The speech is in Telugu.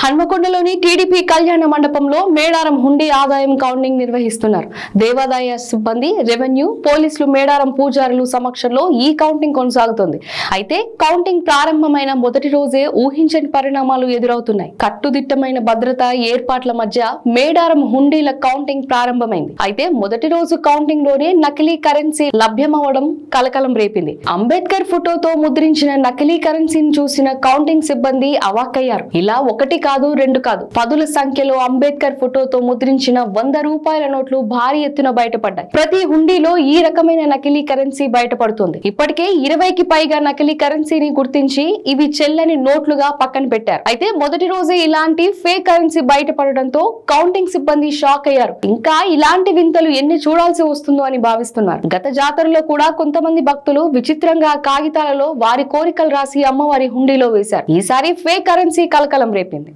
హన్మకొండలోని టీడీపీ కళ్యాణ మండపంలో మేడారం హుండీ ఆదాయం కౌంటింగ్ నిర్వహిస్తున్నారు. దేవాదాయ సిబ్బంది, రెవెన్యూ, పోలీసులు, మేడారం పూజారులు సమక్షంలో ఈ కౌంటింగ్ కొనసాగుతుంది. అయితే కౌంటింగ్ ప్రారంభమైన మొదటి రోజే ఊహించని పరిణామాలు ఎదురవుతున్నాయి. కట్టుదిట్టమైన భద్రతా ఏర్పాట్ల మధ్య మేడారం హుండీల కౌంటింగ్ ప్రారంభమైంది. అయితే మొదటి రోజు కౌంటింగ్ లోనే నకిలీ కరెన్సీ లభ్యమవడం కలకలం రేపింది. అంబేద్కర్ ఫోటోతో ముద్రించిన నకిలీ కరెన్సీని చూసిన కౌంటింగ్ సిబ్బంది అవాక్కయ్యారు. ఇలా ఒకటి కాదు, రెండు కాదు, పదుల సంఖ్యలో అంబేద్కర్ ఫోటోతో ముద్రించిన 100 రూపాయల నోట్లు భారీ ఎత్తున బయటపడ్డాయి. ప్రతి హుండీలో ఈ రకమైన నకిలీ కరెన్సీ బయటపడుతుంది. ఇప్పటికే 20కి పైగా నకిలీ కరెన్సీని గుర్తించి ఇవి చెల్లని నోట్లుగా పక్కన పెట్టారు. అయితే మొదటి రోజే ఇలాంటి ఫేక్ కరెన్సీ బయటపడడంతో కౌంటింగ్ సిబ్బంది షాక్ అయ్యారు. ఇంకా ఇలాంటి వింతలు ఎన్ని చూడాల్సి వస్తుందో అని భావిస్తున్నారు. గత జాతరలో కూడా కొంతమంది భక్తులు విచిత్రంగా కాగితాలలో వారి కోరికలు రాసి అమ్మవారి హుండీలో వేశారు. ఈసారి ఫేక్ కరెన్సీ కలకలం రేపింది.